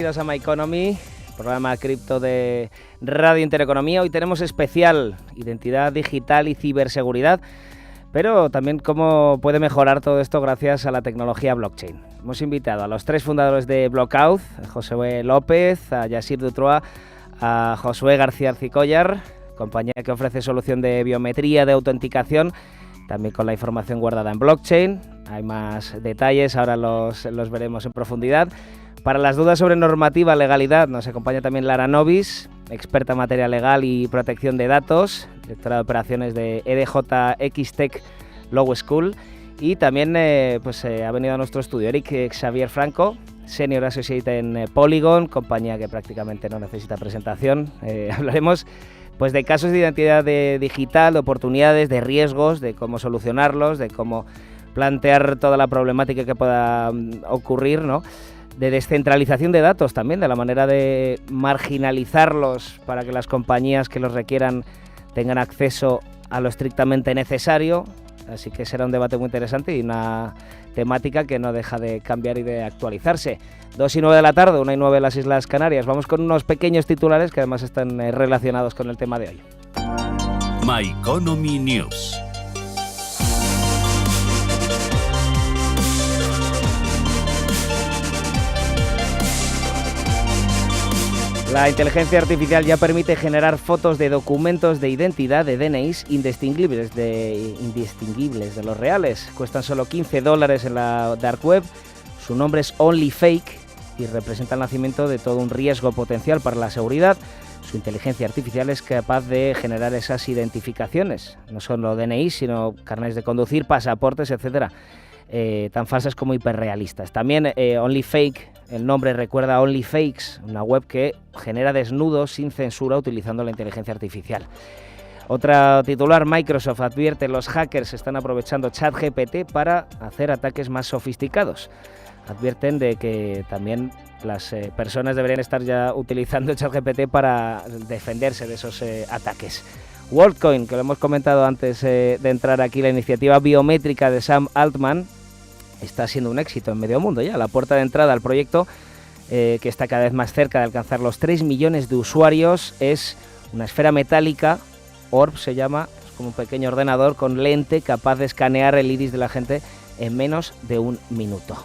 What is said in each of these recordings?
Bienvenidos a My Economy, programa cripto de Radio Intereconomía. Hoy tenemos especial identidad digital y ciberseguridad, pero también cómo puede mejorar todo esto gracias a la tecnología blockchain. Hemos invitado a los tres fundadores de Blockout, a Josué López, a Yassir Dutrois, a Josué García Arcicollar, compañía que ofrece solución de biometría, de autenticación, también con la información guardada en blockchain. Hay más detalles, ahora los veremos en profundidad. Para las dudas sobre normativa, legalidad, nos acompaña también Lara Novis, experta en materia legal y protección de datos, directora de operaciones de EDJ X-Tech Law School. Y también ha venido a nuestro estudio Eric Xavier Franco, Senior Associate en Polygon, compañía que prácticamente no necesita presentación. Hablaremos pues de casos de identidad digital, de oportunidades, de riesgos, de cómo solucionarlos, de cómo plantear toda la problemática que pueda ocurrir, ¿no? De descentralización de datos también, de la manera de marginalizarlos para que las compañías que los requieran tengan acceso a lo estrictamente necesario. Así que será un debate muy interesante y una temática que no deja de cambiar y de actualizarse. 2:09 de la tarde, 1:09 en las Islas Canarias. Vamos con unos pequeños titulares que además están relacionados con el tema de hoy. My Economy News. La inteligencia artificial ya permite generar fotos de documentos de identidad de DNIs indistinguibles de los reales. Cuestan solo $15 en la Dark Web. Su nombre es OnlyFake y representa el nacimiento de todo un riesgo potencial para la seguridad. Su inteligencia artificial es capaz de generar esas identificaciones. No solo DNIs, sino carnets de conducir, pasaportes, etcétera. Tan falsas como hiperrealistas. También OnlyFake, el nombre recuerda a OnlyFakes, una web que genera desnudos sin censura utilizando la inteligencia artificial. Otra titular, Microsoft advierte los hackers están aprovechando ChatGPT para hacer ataques más sofisticados. Advierten de que también las personas deberían estar ya utilizando ChatGPT para defenderse de esos ataques. WorldCoin, que lo hemos comentado antes de entrar aquí, la iniciativa biométrica de Sam Altman, está siendo un éxito en medio mundo ya. La puerta de entrada al proyecto, que está cada vez más cerca de alcanzar los 3 millones de usuarios, es una esfera metálica, Orb se llama, es como un pequeño ordenador con lente capaz de escanear el iris de la gente en menos de un minuto.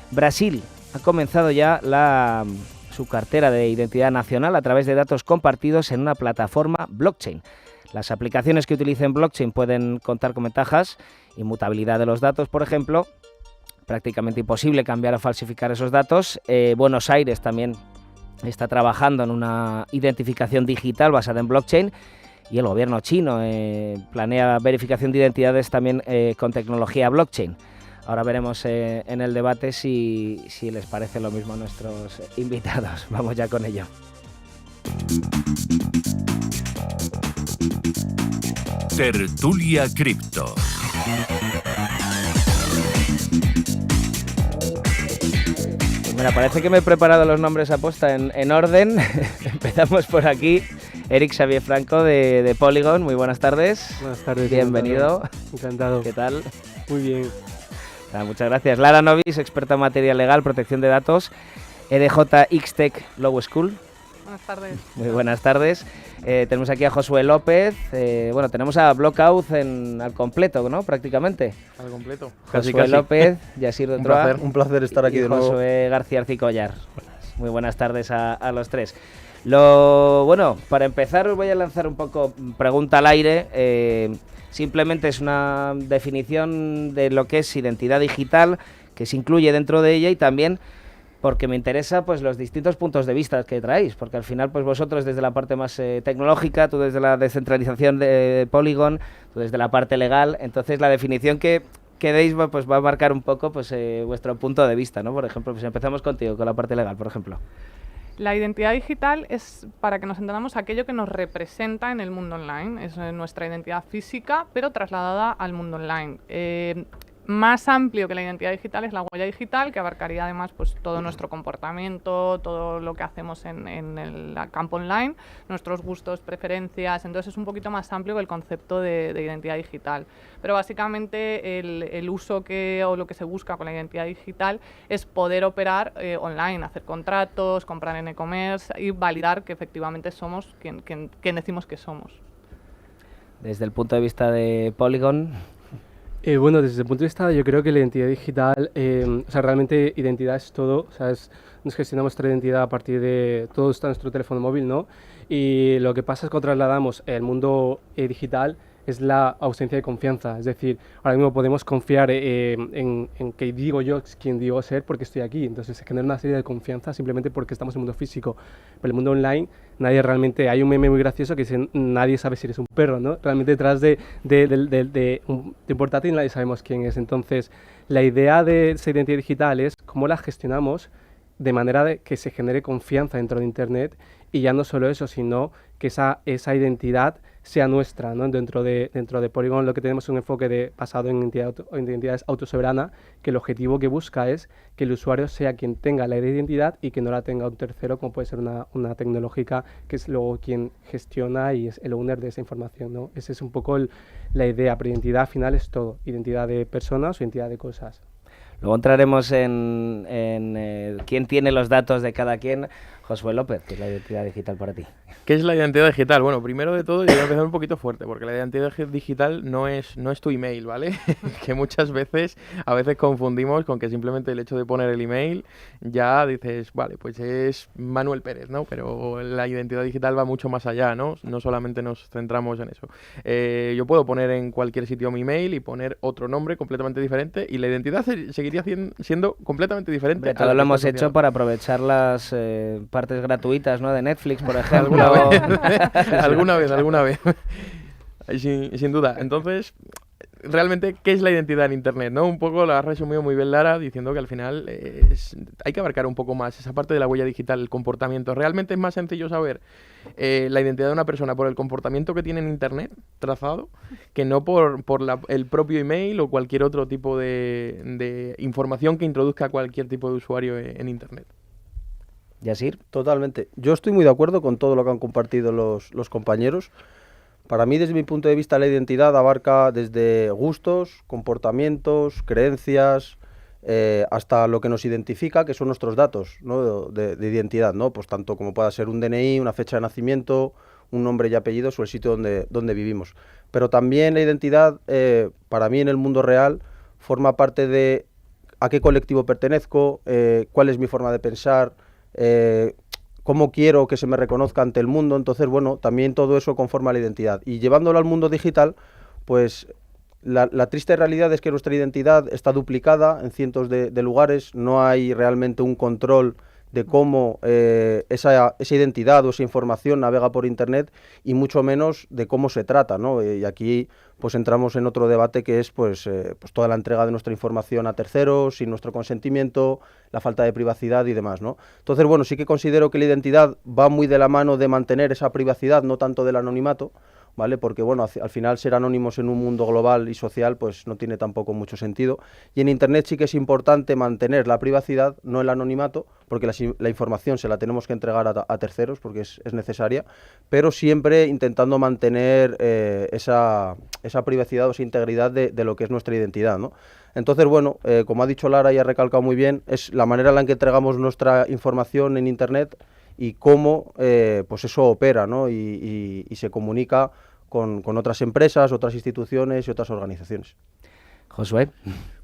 Brasil ha comenzado ya su cartera de identidad nacional a través de datos compartidos en una plataforma blockchain. Las aplicaciones que utilicen blockchain pueden contar con ventajas, inmutabilidad de los datos, por ejemplo, prácticamente imposible cambiar o falsificar esos datos. Buenos Aires también está trabajando en una identificación digital basada en blockchain y el gobierno chino planea verificación de identidades también con tecnología blockchain. Ahora veremos en el debate si les parece lo mismo a nuestros invitados. Vamos ya con ello. Tertulia Cripto. Mira, parece que me he preparado los nombres aposta en orden. Empezamos por aquí. Eric Xavier Franco de Polygon, muy buenas tardes. Buenas tardes. Bienvenido. Encantado. ¿Qué tal? Muy bien. Muchas gracias. Lara Novis, experta en materia legal, protección de datos, EDJ X-Tech Law School. Buenas tardes. Muy buenas tardes. Tenemos aquí a Josué López. Tenemos a Blockout al completo, ¿no? Prácticamente. Al completo. Josué López, Yassir Dutrois. Un placer estar aquí de nuevo. Josué García Arcicollar. Muy buenas tardes a los tres. Para empezar os voy a lanzar un poco pregunta al aire. Simplemente es una definición de lo que es identidad digital, que se incluye dentro de ella y también porque me interesa pues los distintos puntos de vista que traéis, porque al final pues vosotros desde la parte más tecnológica, tú desde la descentralización de Polygon, tú desde la parte legal, entonces la definición que deis pues va a marcar un poco pues vuestro punto de vista, ¿no? Por ejemplo, pues empezamos contigo, con la parte legal, por ejemplo. La identidad digital es, para que nos entendamos, aquello que nos representa en el mundo online. Es nuestra identidad física, pero trasladada al mundo online. más amplio que la identidad digital es la huella digital, que abarcaría además pues todo nuestro comportamiento, todo lo que hacemos en el campo online, nuestros gustos, preferencias. Entonces es un poquito más amplio que el concepto de identidad digital. Pero básicamente el uso o lo que se busca con la identidad digital es poder operar online, hacer contratos, comprar en e-commerce y validar que efectivamente somos quien decimos que somos. Desde el punto de vista de Polygon... Bueno, desde el punto de vista, yo creo que la identidad digital, o sea, realmente identidad es todo, o sea, nos gestionamos nuestra identidad a partir de, todo está en nuestro teléfono móvil, ¿no? Y lo que pasa es que trasladamos el mundo digital es la ausencia de confianza, es decir, ahora mismo podemos confiar en que digo yo quien digo ser porque estoy aquí, entonces se genera una serie de confianza simplemente porque estamos en el mundo físico, pero en el mundo online nadie realmente, hay un meme muy gracioso que dice nadie sabe si eres un perro, ¿no? Realmente detrás de un portátil nadie sabemos quién es, entonces la idea de esa identidad digital es cómo la gestionamos de manera de que se genere confianza dentro de Internet y ya no solo eso, sino que esa identidad sea nuestra, ¿no? Dentro de Polygon lo que tenemos es un enfoque basado en identidades autosoberana, que el objetivo que busca es que el usuario sea quien tenga la identidad y que no la tenga un tercero, como puede ser una tecnológica que es luego quien gestiona y es el owner de esa información, ¿no? Esa es un poco la idea, pero identidad al final es todo, identidad de personas o identidad de cosas. Luego entraremos en quién tiene los datos de cada quien. Josué López, ¿qué es la identidad digital para ti? ¿Qué es la identidad digital? Bueno, primero de todo yo voy a empezar un poquito fuerte, porque la identidad digital no es tu email, ¿vale? Que muchas veces, a veces confundimos con que simplemente el hecho de poner el email ya dices, vale, pues es Manuel Pérez, ¿no? Pero la identidad digital va mucho más allá, ¿no? No solamente nos centramos en eso. Yo puedo poner en cualquier sitio mi email y poner otro nombre completamente diferente y la identidad seguiría siendo completamente diferente. Todo lo hemos hecho para aprovechar las partes gratuitas, ¿no? De Netflix, por ejemplo. Alguna vez. Sin duda. Entonces, realmente, ¿qué es la identidad en Internet? ¿No? Un poco lo has resumido muy bien, Lara, diciendo que al final hay que abarcar un poco más esa parte de la huella digital, el comportamiento. Realmente es más sencillo saber la identidad de una persona por el comportamiento que tiene en Internet trazado, que no por el propio email o cualquier otro tipo de información que introduzca cualquier tipo de usuario en Internet. Yasir. Totalmente. Yo estoy muy de acuerdo con todo lo que han compartido los compañeros. Para mí, desde mi punto de vista, la identidad abarca desde gustos, comportamientos, creencias, hasta lo que nos identifica, que son nuestros datos, ¿no? de identidad, ¿no? Pues tanto como pueda ser un DNI, una fecha de nacimiento, un nombre y apellidos o el sitio donde vivimos. Pero también la identidad, para mí en el mundo real, forma parte de a qué colectivo pertenezco, cuál es mi forma de pensar, cómo quiero que se me reconozca ante el mundo. Entonces, bueno, también todo eso conforma la identidad. Y llevándolo al mundo digital, pues la triste realidad es que nuestra identidad está duplicada en cientos de lugares, no hay realmente un control de cómo esa identidad o esa información navega por Internet y mucho menos de cómo se trata, ¿no? Y aquí pues entramos en otro debate que es pues toda la entrega de nuestra información a terceros sin nuestro consentimiento, la falta de privacidad y demás, ¿no? Entonces, bueno, sí que considero que la identidad va muy de la mano de mantener esa privacidad, no tanto del anonimato, ¿vale? Porque, bueno, al final ser anónimos en un mundo global y social pues no tiene tampoco mucho sentido. Y en Internet sí que es importante mantener la privacidad, no el anonimato, porque la información se la tenemos que entregar a terceros porque es necesaria, pero siempre intentando mantener esa privacidad o esa integridad de lo que es nuestra identidad, ¿no? Entonces, bueno, como ha dicho Lara y ha recalcado muy bien, es la manera en la que entregamos nuestra información en Internet y cómo pues eso opera, ¿no? y se comunica con otras empresas, otras instituciones y otras organizaciones. Josué.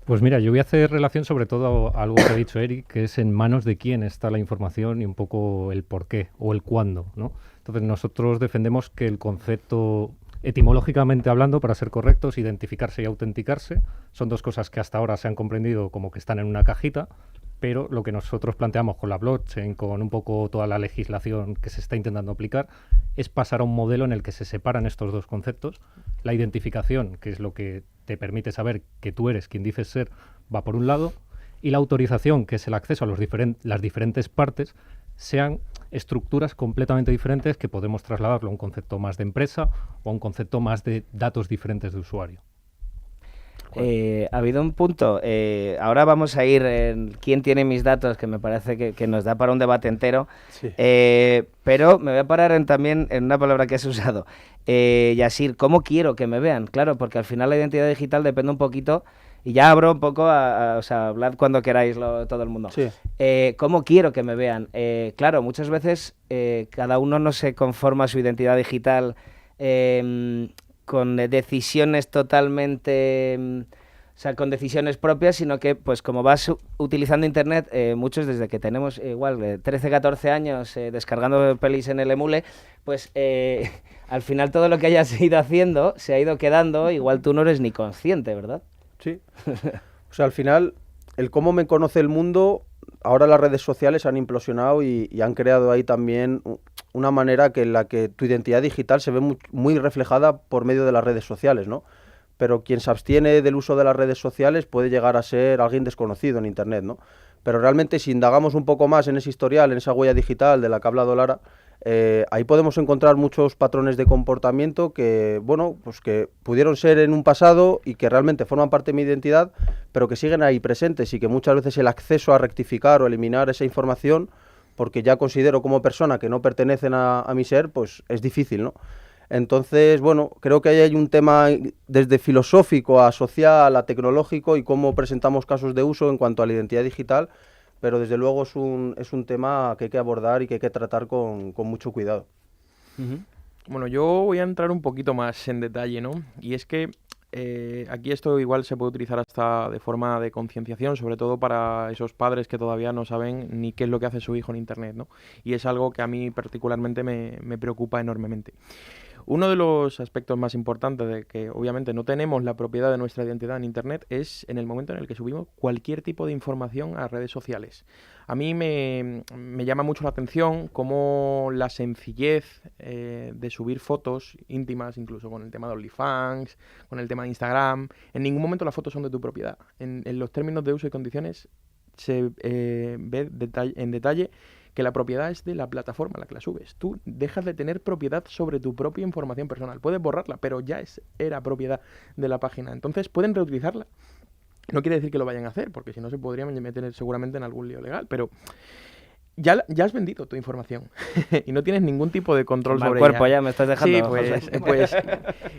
Pues mira, yo voy a hacer relación sobre todo a algo que ha dicho Eric, que es en manos de quién está la información y un poco el por qué o el cuándo, ¿no? Entonces nosotros defendemos que el concepto, etimológicamente hablando, para ser correctos, identificarse y autenticarse, son dos cosas que hasta ahora se han comprendido como que están en una cajita, pero lo que nosotros planteamos con la blockchain, con un poco toda la legislación que se está intentando aplicar, es pasar a un modelo en el que se separan estos dos conceptos. La identificación, que es lo que te permite saber que tú eres quien dices ser, va por un lado, y la autorización, que es el acceso a las diferentes partes, sean estructuras completamente diferentes que podemos trasladarlo a un concepto más de empresa o a un concepto más de datos diferentes de usuario. Ha habido un punto, ahora vamos a ir en quién tiene mis datos, que me parece que nos da para un debate entero, Sí. pero me voy a parar también en una palabra que has usado, Yasir, ¿cómo quiero que me vean? Claro, porque al final la identidad digital depende un poquito, y ya abro un poco, o sea, hablad cuando queráis todo el mundo. Sí. ¿Cómo quiero que me vean? Claro, muchas veces cada uno no se conforma su identidad digital con decisiones totalmente, o sea, con decisiones propias, sino que, pues como vas utilizando Internet, muchos desde que tenemos igual 13, 14 años descargando pelis en el Emule, pues al final todo lo que hayas ido haciendo se ha ido quedando, igual tú no eres ni consciente, ¿verdad? Sí. O sea, al final, el cómo me conoce el mundo, ahora las redes sociales han implosionado y han creado ahí también una manera en la que tu identidad digital se ve muy reflejada por medio de las redes sociales, ¿no? Pero quien se abstiene del uso de las redes sociales puede llegar a ser alguien desconocido en Internet, ¿no? Pero realmente si indagamos un poco más en ese historial, en esa huella digital de la que ha hablado Lara, ahí podemos encontrar muchos patrones de comportamiento que, bueno, pues que pudieron ser en un pasado y que realmente forman parte de mi identidad, pero que siguen ahí presentes y que muchas veces el acceso a rectificar o eliminar esa información, porque ya considero como persona que no pertenecen a mi ser, pues es difícil, ¿no? Entonces, bueno, creo que ahí hay un tema desde filosófico a social, a tecnológico y cómo presentamos casos de uso en cuanto a la identidad digital, pero desde luego es un tema que hay que abordar y que hay que tratar con mucho cuidado. Bueno, yo voy a entrar un poquito más en detalle, ¿no? Y es que aquí esto igual se puede utilizar hasta de forma de concienciación, sobre todo para esos padres que todavía no saben ni qué es lo que hace su hijo en Internet, ¿no? Y es algo que a mí particularmente me preocupa enormemente. Uno de los aspectos más importantes de que obviamente no tenemos la propiedad de nuestra identidad en Internet es en el momento en el que subimos cualquier tipo de información a redes sociales. A mí me llama mucho la atención cómo la sencillez de subir fotos íntimas, incluso con el tema de OnlyFans, con el tema de Instagram, en ningún momento las fotos son de tu propiedad. En los términos de uso y condiciones se ve en detalle que la propiedad es de la plataforma a la que la subes. Tú dejas de tener propiedad sobre tu propia información personal. Puedes borrarla, pero ya era propiedad de la página. Entonces pueden reutilizarla. No quiere decir que lo vayan a hacer, porque si no se podrían meter seguramente en algún lío legal, pero ya has vendido tu información y no tienes ningún tipo de control sobre cuerpo ella. Ya me estás dejando. Sí, pues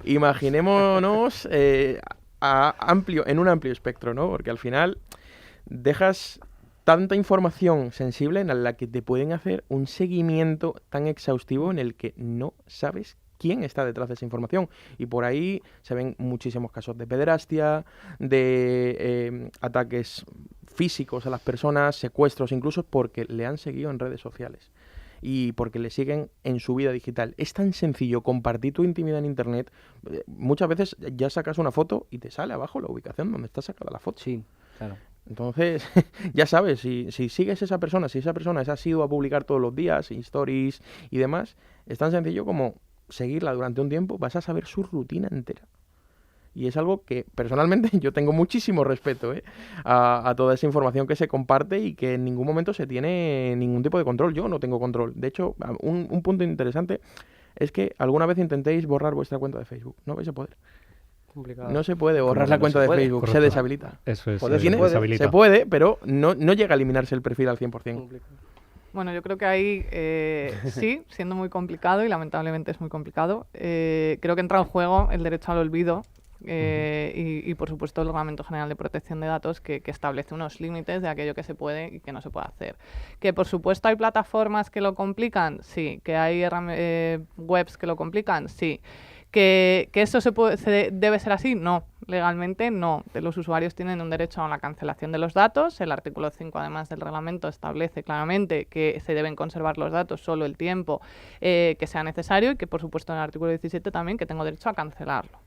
imaginémonos en un amplio espectro, ¿no? Porque al final dejas tanta información sensible en la que te pueden hacer un seguimiento tan exhaustivo en el que no sabes quién está detrás de esa información. Y por ahí se ven muchísimos casos de pederastia, de ataques físicos a las personas, secuestros incluso, porque le han seguido en redes sociales y porque le siguen en su vida digital. Es tan sencillo compartir tu intimidad en Internet. Muchas veces ya sacas una foto y te sale abajo la ubicación donde está sacada la foto. Sí, claro. Entonces, ya sabes, si sigues a esa persona, si esa persona se ha ido a publicar todos los días, stories y demás, es tan sencillo como seguirla durante un tiempo, vas a saber su rutina entera. Y es algo que personalmente yo tengo muchísimo respeto a toda esa información que se comparte y que en ningún momento se tiene ningún tipo de control. Yo no tengo control. De hecho, un punto interesante es que alguna vez intentéis borrar vuestra cuenta de Facebook. No vais a poder. Complicado. No se puede borrar la cuenta de Facebook, Correcto. se deshabilita. Eso es, Se puede, pero no llega a eliminarse el perfil al 100%. Bueno, yo creo que ahí sí, siendo muy complicado y lamentablemente es muy complicado, creo que entra en juego el derecho al olvido y por supuesto el Reglamento General de Protección de Datos que establece unos límites de aquello que se puede y que no se puede hacer. Que por supuesto hay plataformas que lo complican, sí. Que hay webs que lo complican, sí. ¿Que eso debe ser así? No, legalmente no. Los usuarios tienen un derecho a la cancelación de los datos. El artículo 5, además del reglamento, establece claramente que se deben conservar los datos solo el tiempo que sea necesario y que, por supuesto, en el artículo 17 también que tengo derecho a cancelarlo.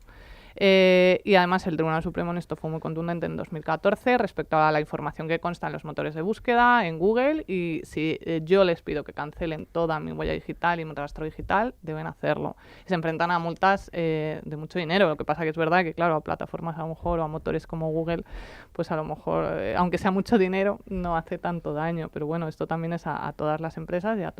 Y además el Tribunal Supremo en esto fue muy contundente en 2014 respecto a la información que consta en los motores de búsqueda, en Google, y si yo les pido que cancelen toda mi huella digital y mi rastro digital, deben hacerlo. Y se enfrentan a multas de mucho dinero. Lo que pasa que es verdad que, claro, a plataformas a lo mejor o a motores como Google, pues a lo mejor, aunque sea mucho dinero, no hace tanto daño. Pero bueno, esto también es a todas las empresas y a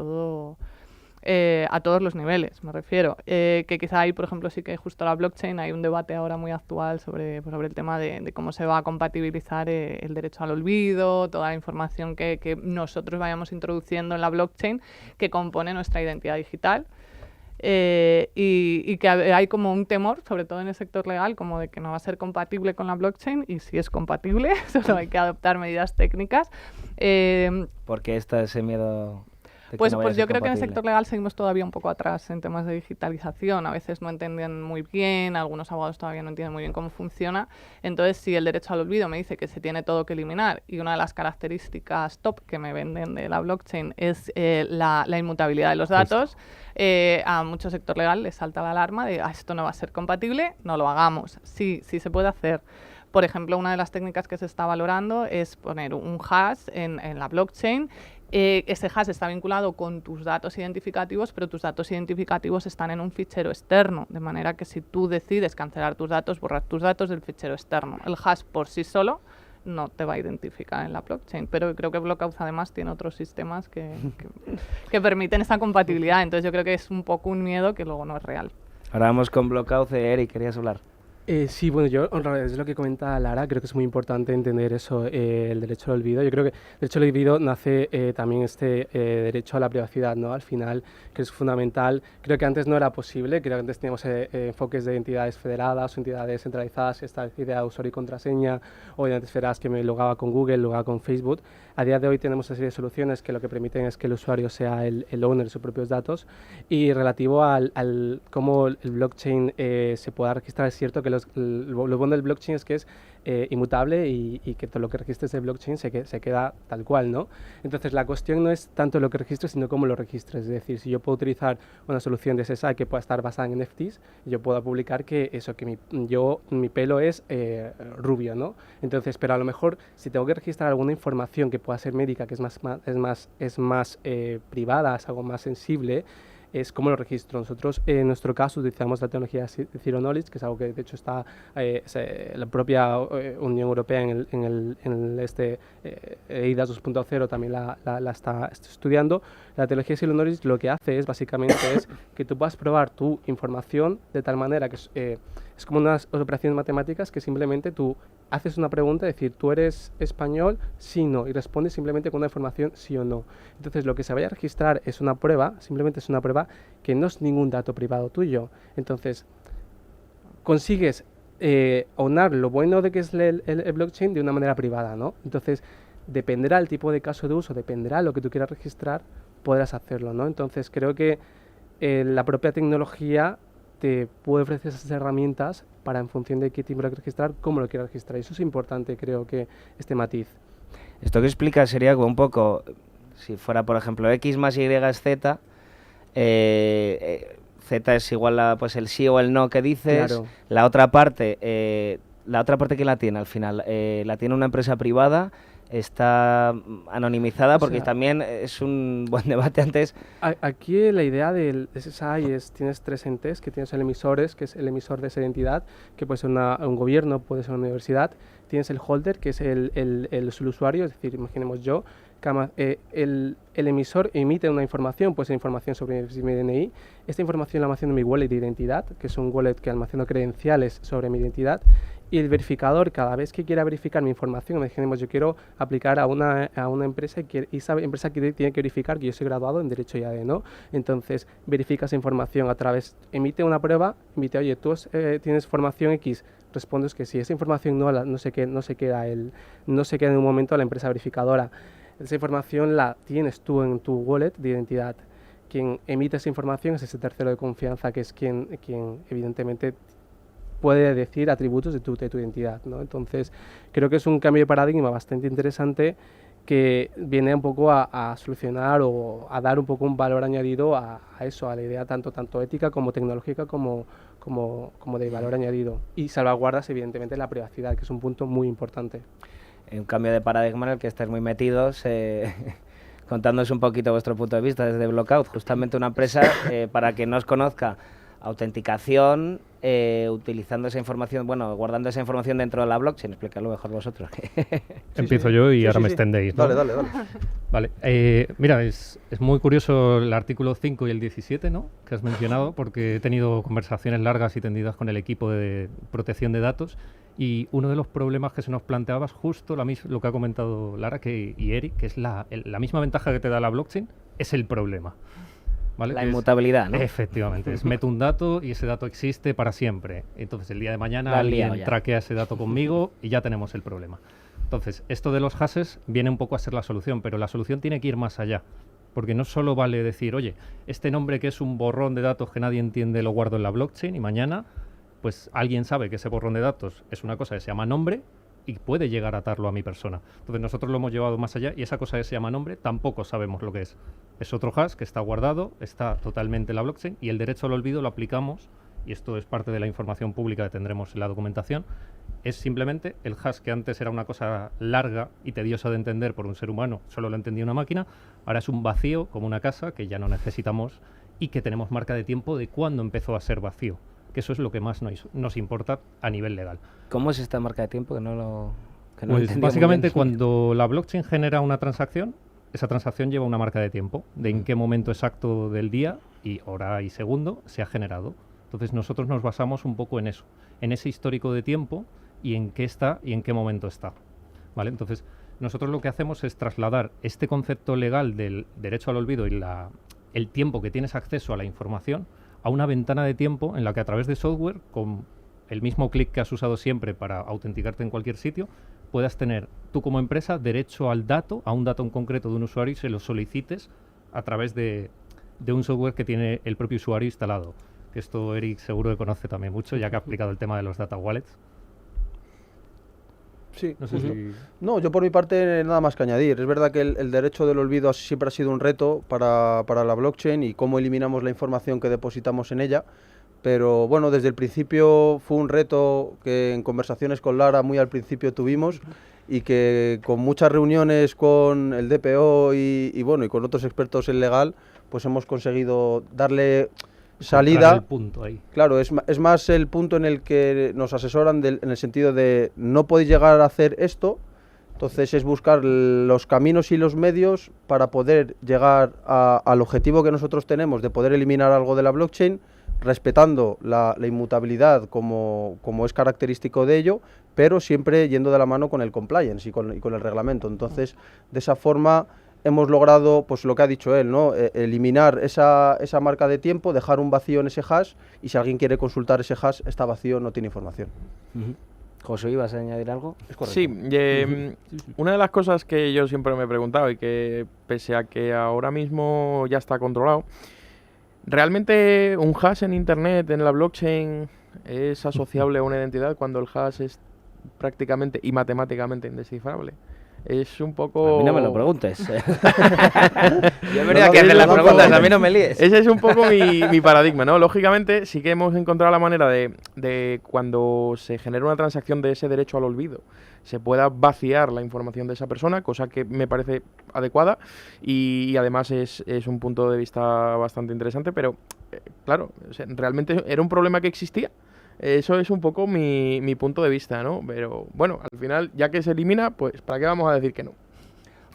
a todos los niveles, me refiero. Que quizá ahí, por ejemplo, sí que justo la blockchain, hay un debate ahora muy actual sobre el tema de cómo se va a compatibilizar el derecho al olvido, toda la información que nosotros vayamos introduciendo en la blockchain que compone nuestra identidad digital. Y que hay como un temor, sobre todo en el sector legal, como de que no va a ser compatible con la blockchain, y si es compatible, solo hay que adoptar medidas técnicas. ¿Por qué está ese miedo? Pues yo creo que en el sector legal seguimos todavía un poco atrás en temas de digitalización. A veces no entienden muy bien, algunos abogados todavía no entienden muy bien cómo funciona. Entonces, si el derecho al olvido me dice que se tiene todo que eliminar y una de las características top que me venden de la blockchain es la inmutabilidad de los datos, a mucho sector legal les salta la alarma de esto no va a ser compatible, no lo hagamos. Sí se puede hacer. Por ejemplo, una de las técnicas que se está valorando es poner un hash en la blockchain. Ese hash está vinculado con tus datos identificativos, pero tus datos identificativos están en un fichero externo, de manera que si tú decides cancelar tus datos, borrar tus datos del fichero externo. El hash por sí solo no te va a identificar en la blockchain, pero creo que Blockout además tiene otros sistemas que permiten esa compatibilidad, entonces yo creo que es un poco un miedo que luego no es real. Ahora vamos con Blockout. Eric, ¿querías hablar? Sí, bueno, yo es lo que comenta Lara, creo que es muy importante entender eso, el derecho al olvido. Yo creo que el derecho al olvido nace también derecho a la privacidad, ¿no? Al final, que es fundamental. Creo que antes no era posible, creo que antes teníamos enfoques de entidades federadas o entidades centralizadas, esta idea de usuario y contraseña, o de antes verás que me logaba con Google, logaba con Facebook. A día de hoy tenemos una serie de soluciones que lo que permiten es que el usuario sea el owner de sus propios datos, y relativo al cómo el blockchain se pueda registrar, es cierto que lo bueno del blockchain es que es inmutable y que todo lo que registres de blockchain se queda tal cual, ¿no? Entonces la cuestión no es tanto lo que registres, sino cómo lo registres. Es decir, si yo puedo utilizar una solución de SSI que pueda estar basada en NFTs, yo puedo publicar que mi pelo es rubio, ¿no? Entonces, pero a lo mejor si tengo que registrar alguna información que pueda ser médica, que es más privada, es algo más sensible, es cómo lo registro. Nosotros, en nuestro caso, utilizamos la tecnología de Zero Knowledge, que es algo que de hecho está la propia Unión Europea en el eIDAS 2.0 también la está estudiando. La tecnología de Zero Knowledge lo que hace es básicamente es que tú puedas probar tu información de tal manera que es como unas operaciones matemáticas que simplemente tú haces una pregunta, es decir, ¿tú eres español? Sí, no, y respondes simplemente con una información sí o no. Entonces lo que se vaya a registrar es una prueba, simplemente es una prueba que no es ningún dato privado tuyo. Entonces consigues aunar lo bueno de que es el blockchain de una manera privada, ¿no? Entonces dependerá el tipo de caso de uso, dependerá lo que tú quieras registrar, podrás hacerlo, ¿no? Entonces creo que la propia tecnología te puede ofrecer esas herramientas para, en función de qué tipo lo quieras registrar, cómo lo quieras registrar. Y eso es importante, creo que, este matiz. Esto que explica sería como un poco, si fuera, por ejemplo, X más Y es Z, Z es igual a pues, el sí o el no que dices. Claro. La otra parte, ¿quién la tiene al final? La tiene una empresa privada, está anonimizada, porque también es un buen debate antes. Aquí la idea del SSI es, tienes tres entes, que tienes el emisor, que es el emisor de esa identidad, que puede ser un gobierno, puede ser una universidad. Tienes el holder, que es el usuario, es decir, imaginemos yo, el emisor emite una información, pues información sobre mi DNI. Esta información la almaceno en mi wallet de identidad, que es un wallet que almaceno credenciales sobre mi identidad. Y el verificador, cada vez que quiera verificar mi información, imaginemos yo quiero aplicar a una empresa y esa empresa tiene que verificar que yo soy graduado en Derecho y AD, ¿no? Entonces verifica esa información a través, emite una prueba, oye, tú tienes formación X, respondes que sí. Esa información no se queda en un momento a la empresa verificadora. Esa información la tienes tú en tu wallet de identidad. Quien emite esa información es ese tercero de confianza, que es quien evidentemente puede decir atributos de tu identidad, ¿no? Entonces, creo que es un cambio de paradigma bastante interesante que viene un poco a solucionar o a dar un poco un valor añadido a eso, a la idea tanto ética como tecnológica como de valor añadido. Y salvaguardas, evidentemente, la privacidad, que es un punto muy importante. Un cambio de paradigma en el que estáis muy metidos, contándonos un poquito vuestro punto de vista desde Blockout, justamente una empresa, para quien no os conozca, autenticación utilizando esa información, bueno, guardando esa información dentro de la blockchain. Explícalo mejor vosotros. Empiezo yo y ahora me extendéis, ¿no? Dale. Vale, mira, es muy curioso el artículo 5 y el 17, ¿no?, que has mencionado, porque he tenido conversaciones largas y tendidas con el equipo de protección de datos, y uno de los problemas que se nos planteaba es justo lo que ha comentado Lara y Eric, que es la misma ventaja que te da la blockchain, es el problema. ¿Vale? La inmutabilidad, ¿no? Efectivamente, meto un dato y ese dato existe para siempre. Entonces el día de mañana alguien traquea ese dato conmigo y ya tenemos el problema. Entonces, esto de los hashes viene un poco a ser la solución, pero la solución tiene que ir más allá. Porque no solo vale decir, oye, este nombre que es un borrón de datos que nadie entiende lo guardo en la blockchain y mañana pues alguien sabe que ese borrón de datos es una cosa que se llama nombre y puede llegar a atarlo a mi persona. Entonces nosotros lo hemos llevado más allá y esa cosa que se llama nombre tampoco sabemos lo que es. Es otro hash que está guardado, está totalmente en la blockchain y el derecho al olvido lo aplicamos, y esto es parte de la información pública que tendremos en la documentación, es simplemente el hash que antes era una cosa larga y tediosa de entender por un ser humano, solo lo entendía una máquina, ahora es un vacío como una casa que ya no necesitamos y que tenemos marca de tiempo de cuándo empezó a ser vacío, que eso es lo que más nos importa a nivel legal. ¿Cómo es esta marca de tiempo que no lo pues básicamente cuando la blockchain genera una transacción, esa transacción lleva una marca de tiempo, de en qué momento exacto del día y hora y segundo se ha generado. Entonces nosotros nos basamos un poco en eso, en ese histórico de tiempo y en qué está y en qué momento está. ¿Vale? Entonces nosotros lo que hacemos es trasladar este concepto legal del derecho al olvido y el tiempo que tienes acceso a la información a una ventana de tiempo en la que a través de software, con el mismo clic que has usado siempre para autenticarte en cualquier sitio, puedas tener tú como empresa derecho al dato, a un dato en concreto de un usuario y se lo solicites a través de un software que tiene el propio usuario instalado. Que esto Eric seguro que conoce también mucho, ya que ha aplicado el tema de los data wallets. Sí. No sé si... No, yo por mi parte nada más que añadir. Es verdad que el derecho del olvido siempre ha sido un reto para la blockchain y cómo eliminamos la información que depositamos en ella. Pero bueno, desde el principio fue un reto que en conversaciones con Lara muy al principio tuvimos y que con muchas reuniones con el DPO y bueno, y con otros expertos en legal, pues hemos conseguido darle salida. El punto ahí. Claro, es más el punto en el que nos asesoran en el sentido de no podéis llegar a hacer esto, entonces es buscar los caminos y los medios para poder llegar al objetivo que nosotros tenemos de poder eliminar algo de la blockchain, respetando la inmutabilidad como es característico de ello, pero siempre yendo de la mano con el compliance y con el reglamento. Entonces, de esa forma hemos logrado, pues lo que ha dicho él, ¿no? Eliminar esa marca de tiempo, dejar un vacío en ese hash, y si alguien quiere consultar ese hash, está vacío, no tiene información. José, ¿ibas a añadir algo? Es correcto. Sí, una de las cosas que yo siempre me he preguntado y que pese a que ahora mismo ya está controlado, ¿realmente un hash en Internet, en la blockchain, es asociable a una identidad cuando el hash es prácticamente y matemáticamente indescifrable? Es un poco... A mí no me lo preguntes. Yo venía aquí a hacer las preguntas, a mí no me líes. Ese es un poco mi paradigma, ¿no? Lógicamente sí que hemos encontrado la manera de cuando se genera una transacción de ese derecho al olvido, se pueda vaciar la información de esa persona, cosa que me parece adecuada y además es un punto de vista bastante interesante, pero claro, o sea, realmente era un problema que existía. Eso es un poco mi punto de vista, ¿no? Pero bueno, al final, ya que se elimina, pues ¿para qué vamos a decir que no?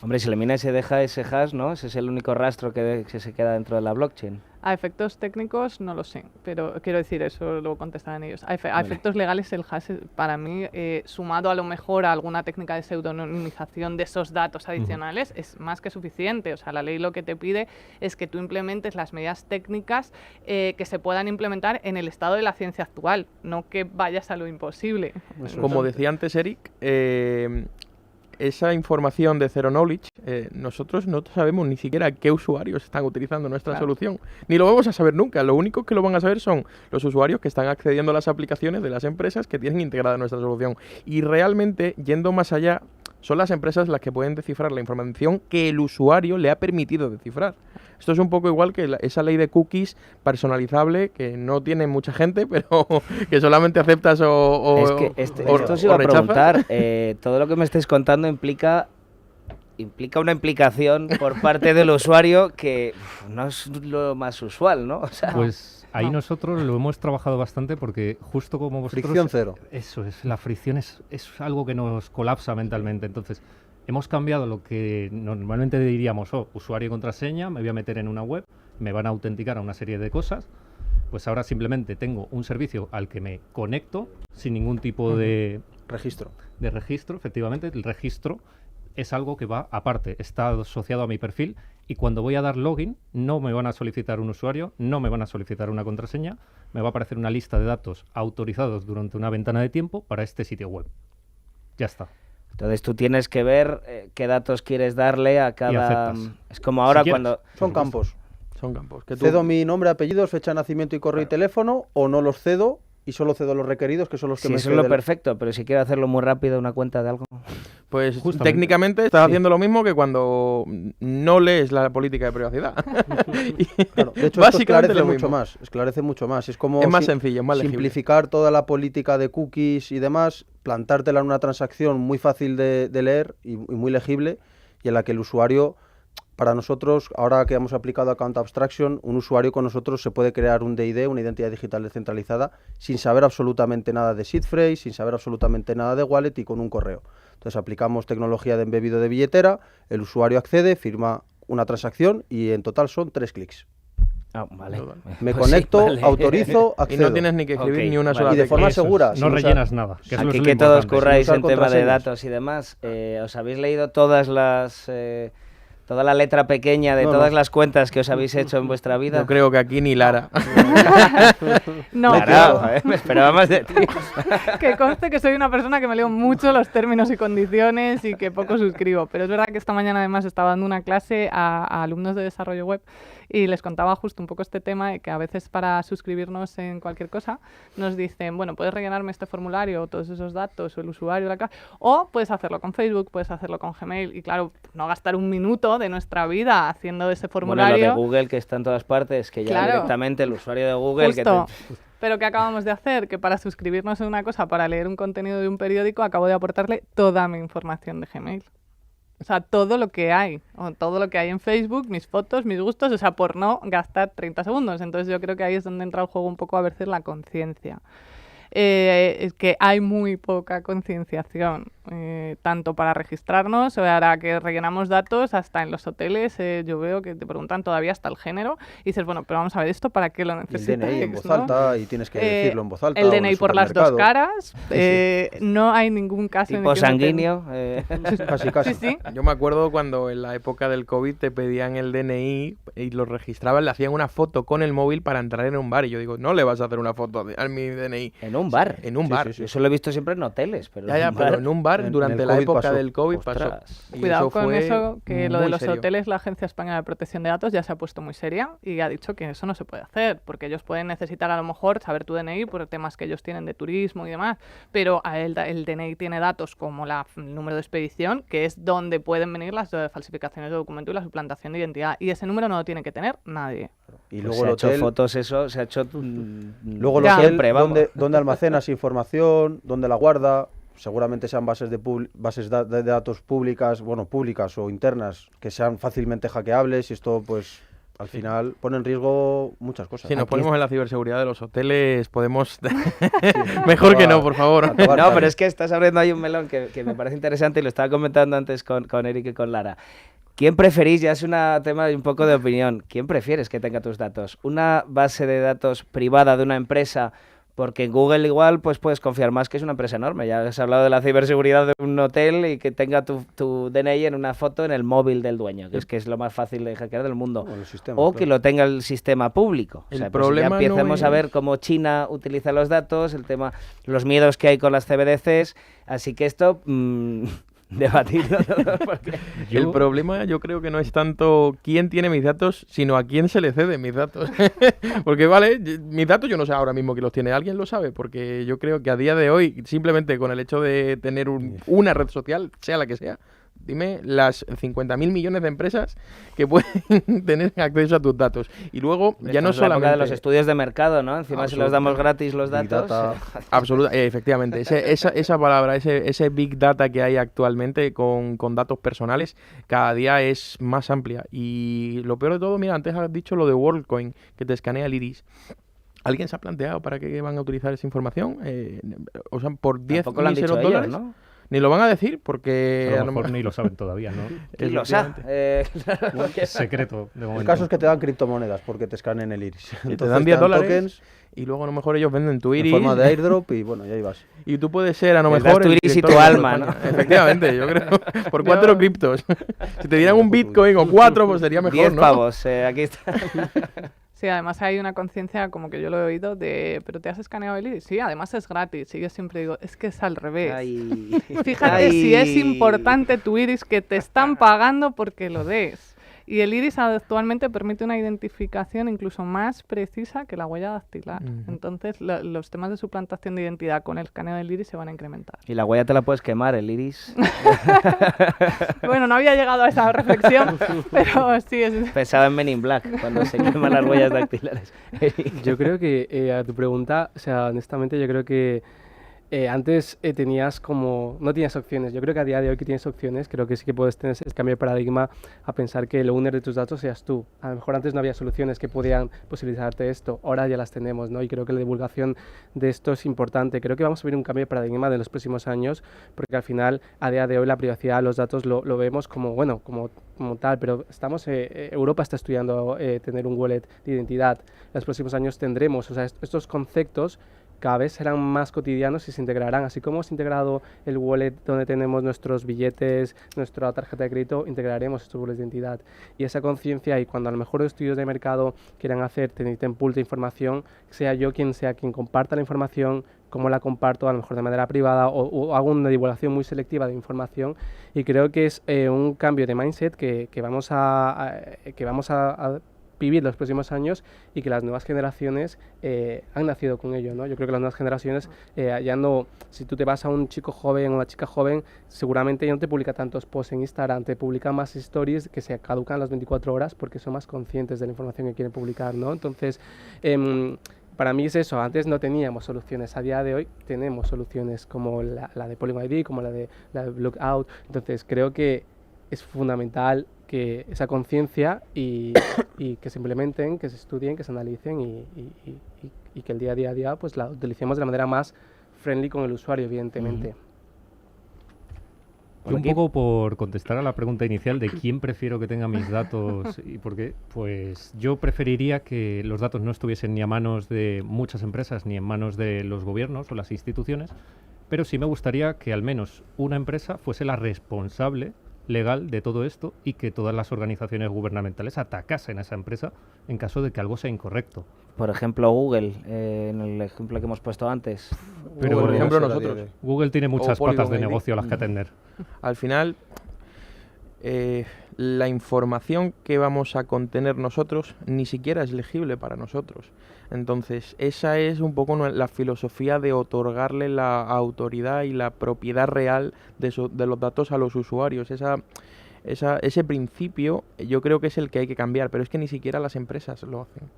Hombre, si elimina y se deja ese hash, ¿no? Ese es el único rastro que se queda dentro de la blockchain. A efectos técnicos no lo sé, pero quiero decir, eso lo contestarán ellos. A efectos legales el hash, para mí, sumado a lo mejor a alguna técnica de pseudonimización de esos datos adicionales, es más que suficiente. O sea, la ley lo que te pide es que tú implementes las medidas técnicas que se puedan implementar en el estado de la ciencia actual, no que vayas a lo imposible. Como decía antes Eric, esa información de Zero Knowledge, nosotros no sabemos ni siquiera qué usuarios están utilizando nuestra solución. Ni lo vamos a saber nunca. Lo único que lo van a saber son los usuarios que están accediendo a las aplicaciones de las empresas que tienen integrada nuestra solución. Y realmente, yendo más allá, son las empresas las que pueden descifrar la información que el usuario le ha permitido descifrar. Esto es un poco igual que esa ley de cookies personalizable que no tiene mucha gente, pero que solamente aceptas o esto os iba a preguntar. Todo lo que me estáis contando implica implica una implicación por parte del usuario que no es lo más usual, ¿no? O sea, Pues ahí nosotros lo hemos trabajado bastante porque justo como vosotros... Fricción cero. Eso es, la fricción es algo que nos colapsa mentalmente. Entonces, hemos cambiado lo que normalmente diríamos, usuario y contraseña, me voy a meter en una web, me van a autenticar a una serie de cosas. Pues ahora simplemente tengo un servicio al que me conecto sin ningún tipo de Registro. efectivamente. El registro es algo que va aparte, está asociado a mi perfil y cuando voy a dar login no me van a solicitar un usuario, no me van a solicitar una contraseña, me va a aparecer una lista de datos autorizados durante una ventana de tiempo para este sitio web. Ya está. entonces tú tienes que ver qué datos quieres darle a cada... aceptas. Es como ahora Si quieres. cuando... Son campos. Son campos. Que tú- ¿Cedo mi nombre, apellidos, fecha de nacimiento y correo y teléfono o no los cedo y solo cedo los requeridos, que son los que Sí, me eso es lo cede el- perfecto, pero si quiero hacerlo muy rápido, una cuenta de algo... Pues Justamente. técnicamente estás haciendo lo mismo que cuando no lees la política de privacidad. Claro, de hecho, esto Básicamente esclarece lo mucho mismo. más. Esclarece mucho más. Es como Es más sencillo, es más legible. simplificar toda la política de cookies y demás, plantártela en una transacción muy fácil de leer y muy legible, y en la que el usuario, para nosotros, ahora que hemos aplicado Account Abstraction, un usuario con nosotros se puede crear un DID, una identidad digital descentralizada, sin saber absolutamente nada de seed phrase, sin saber absolutamente nada de wallet y con un correo. Entonces aplicamos tecnología de embebido de billetera, el usuario accede, firma una transacción y en total son 3 clics. Ah, vale. Me Pues sí, conecto, vale. autorizo, Y accedo. no tienes ni que escribir Ok, ni una vale. sola Y de tecla. forma Eso es, segura, no sin usar- rellenas nada. Que eso Aquí es lo que todos importante. curráis usar en tema de contraseñas. datos y demás, ¿os habéis leído toda la letra pequeña de No, todas no. las cuentas que os habéis hecho en vuestra vida? Yo creo que aquí ni Lara. No, Claro, joder, me esperaba más de ti. que conste que soy una persona que me leo mucho los términos y condiciones y que poco suscribo. Pero es verdad que esta mañana además estaba dando una clase a alumnos de desarrollo web y les contaba justo un poco este tema de que a veces para suscribirnos en cualquier cosa nos dicen, bueno, puedes rellenarme este formulario, todos esos datos, o el usuario, la clase, o puedes hacerlo con Facebook, puedes hacerlo con Gmail. Y claro, no gastar un minuto de nuestra vida haciendo ese Bueno, formulario. lo de Google, que está en todas partes, que ya Claro. directamente el usuario de Google... Justo. Pero ¿qué acabamos de hacer? Que para suscribirnos en una cosa, para leer un contenido de un periódico, acabo de aportarle toda mi información de Gmail. O sea, todo lo que hay, o todo lo que hay en Facebook, mis fotos, mis gustos, o sea, por no gastar 30 segundos. Entonces yo creo que ahí es donde entra el juego un poco a veces la conciencia. Es que hay muy poca concienciación, tanto para registrarnos, ahora que rellenamos datos, hasta en los hoteles, yo veo que te preguntan todavía hasta el género, y dices, bueno, pero vamos a ver esto, ¿para qué lo Y el necesitas? DNI en voz ¿no? alta y tienes que decirlo en voz alta. El o en DNI por las dos supermercado. caras, no hay ningún caso en Tipo el que uno te- sanguíneo. Casi, casi. Sí, sí. Yo me acuerdo cuando en la época del COVID te pedían el DNI y lo registraban, le hacían una foto con el móvil para entrar en un bar. Y yo digo, no le vas a hacer una foto a mi DNI. En un bar. En un Sí, bar. sí, sí. Eso lo he visto siempre en hoteles, pero Ya, ya, en un pero bar... en un bar En durante el la COVID época pasó. del COVID pasó. Ostras. Y Cuidado eso con fue eso, que lo de muy los serio. hoteles, la Agencia Española de Protección de Datos ya se ha puesto muy seria y ha dicho que eso no se puede hacer, porque ellos pueden necesitar a lo mejor saber tu DNI por temas que ellos tienen de turismo y demás, pero el DNI tiene datos como el número de expedición, que es donde pueden venir las falsificaciones de documento y la suplantación de identidad, y ese número no lo tiene que tener nadie. Y Pues luego se el ha hecho hotel, fotos eso, se ha hecho... luego el Ya. hotel siempre, vamos. donde almacenas información, donde la guarda, seguramente sean bases de datos públicas, bueno, públicas o internas, que sean fácilmente hackeables, y esto pues al final pone en riesgo muchas cosas. Si nos Aquí ponemos en la ciberseguridad de los hoteles, podemos... Mejor que Acabar- no, por favor. acabar No, tarde. pero es que estás abriendo ahí un melón que me parece interesante y lo estaba comentando antes con Eric y con Lara. ¿Quién preferís? Ya es un tema de un poco de opinión. ¿Quién prefieres que tenga tus datos? ¿Una base de datos privada de una empresa? Porque en Google igual pues puedes confiar más, que es una empresa enorme. Ya has hablado de la ciberseguridad de un hotel y que tenga tu DNI en una foto en el móvil del dueño, que es lo más fácil de hackear del mundo. Bueno, el sistema, O claro. que lo tenga el sistema público. El pues problema ya no empecemos a es- ver cómo China utiliza los datos, el tema, los miedos que hay con las CBDCs. Así que esto, debatirlo todo, porque... El problema yo creo que no es tanto quién tiene mis datos, sino a quién se le ceden mis datos. Porque vale, mis datos yo no sé ahora mismo quién los tiene, alguien lo sabe, porque yo creo que a día de hoy, simplemente con el hecho de tener una red social, sea la que sea, dime las 50.000 millones de empresas que pueden tener acceso a tus datos. Y luego, ya no Estamos en la época solamente... de los estudios de mercado, ¿no? Encima si los damos gratis los Big datos. Data. Efectivamente, esa palabra, ese Big Data que hay actualmente con datos personales, cada día es más amplia. Y lo peor de todo, mira, antes has dicho lo de WorldCoin, que te escanea el iris. ¿Alguien se ha planteado para qué van a utilizar esa información? O sea, por 10 Tampoco lo han dicho míseros ellos, dólares. ¿no? Ni lo van a decir porque... A lo mejor ni lo saben todavía, ¿no? ¿Quién lo sabe? Secreto, de momento. El caso es que te dan criptomonedas porque te escanean el iris. Y te Entonces dan 10 dólares tokens y luego a lo mejor ellos venden tu en iris. forma de airdrop y bueno, ya ahí vas. Y tú puedes ser a lo Les mejor... das tu el iris y director tu de alma, España. ¿no? Efectivamente, yo creo. Por 4 criptos. Si te dieran un Bitcoin o 4, pues sería mejor, 10 ¿no? pavos, aquí está. Sí, además hay una conciencia, como que yo lo he oído, de, ¿pero te has escaneado el iris? Sí, además es gratis. Y yo siempre digo, es que es al revés. Ay. Fíjate si es importante tu iris, que te están pagando porque lo des. Y el iris actualmente permite una identificación incluso más precisa que la huella dactilar. Ujú. Entonces, los temas de suplantación de identidad con el escaneo del iris se van a incrementar. Y la huella te la puedes quemar, el iris. Bueno, no había llegado a esa reflexión, pero sí es... Pensaba en Men in Black, cuando se queman las huellas dactilares. Yo creo que a tu pregunta, o sea, honestamente yo creo que antes tenías como, no tenías opciones. Yo creo que a día de hoy que tienes opciones, creo que sí que puedes tener ese cambio de paradigma a pensar que el owner de tus datos seas tú. A lo mejor antes no había soluciones que podían posibilitarte esto, ahora ya las tenemos, ¿no? Y creo que la divulgación de esto es importante. Creo que vamos a ver un cambio de paradigma de los próximos años, porque al final, a día de hoy, la privacidad de los datos lo vemos como, bueno, como tal, pero Europa está estudiando tener un wallet de identidad. En los próximos años tendremos, o sea, estos conceptos cada vez serán más cotidianos y se integrarán. Así como hemos integrado el wallet donde tenemos nuestros billetes, nuestra tarjeta de crédito, integraremos estos wallets de identidad. Y esa conciencia, y cuando a lo mejor los estudios de mercado quieran hacer, necesiten pool de información, sea yo quien sea quien comparta la información, cómo la comparto, a lo mejor de manera privada, o hago una divulgación muy selectiva de información. Y creo que es un cambio de mindset que vamos a vivir los próximos años y que las nuevas generaciones han nacido con ello, ¿no? Yo creo que las nuevas generaciones ya no, si tú te vas a un chico joven o una chica joven, seguramente ya no te publica tantos posts en Instagram, te publica más stories que se caducan las 24 horas porque son más conscientes de la información que quieren publicar, ¿no? Entonces, para mí es eso, antes no teníamos soluciones, a día de hoy tenemos soluciones como la de Polygon ID, como la de Lookout, entonces creo que es fundamental que esa conciencia y que se implementen, que se estudien, que se analicen y que el día a día pues la utilicemos de la manera más friendly con el usuario, evidentemente. Yo un poco por contestar a la pregunta inicial de quién prefiero que tenga mis datos y por qué, pues yo preferiría que los datos no estuviesen ni a manos de muchas empresas ni en manos de los gobiernos o las instituciones, pero sí me gustaría que al menos una empresa fuese la responsable legal de todo esto y que todas las organizaciones gubernamentales atacasen a esa empresa en caso de que algo sea incorrecto. Por ejemplo, Google, en el ejemplo que hemos puesto antes. Pero por ejemplo eso nosotros. Google tiene muchas Polygon patas de ID. negocio a las que atender. Al final, la información que vamos a contener nosotros ni siquiera es legible para nosotros. Entonces, esa es un poco la filosofía de otorgarle la autoridad y la propiedad real de los datos a los usuarios. Ese principio yo creo que es el que hay que cambiar, pero es que ni siquiera las empresas lo hacen.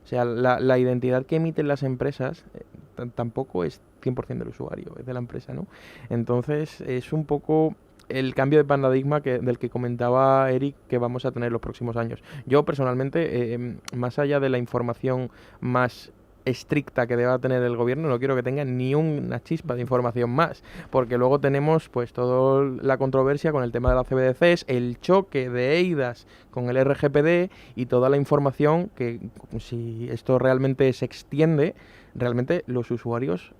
O sea, la identidad que emiten las empresas tampoco es 100% del usuario, es de la empresa, ¿no? Entonces, es un poco el cambio de paradigma del que comentaba Eric que vamos a tener los próximos años. Yo personalmente, más allá de la información más estricta que deba tener el gobierno, no quiero que tenga ni una chispa de información más, porque luego tenemos pues toda la controversia con el tema de las CBDCs, el choque de EIDAS con el RGPD y toda la información que, si esto realmente se extiende, realmente los usuarios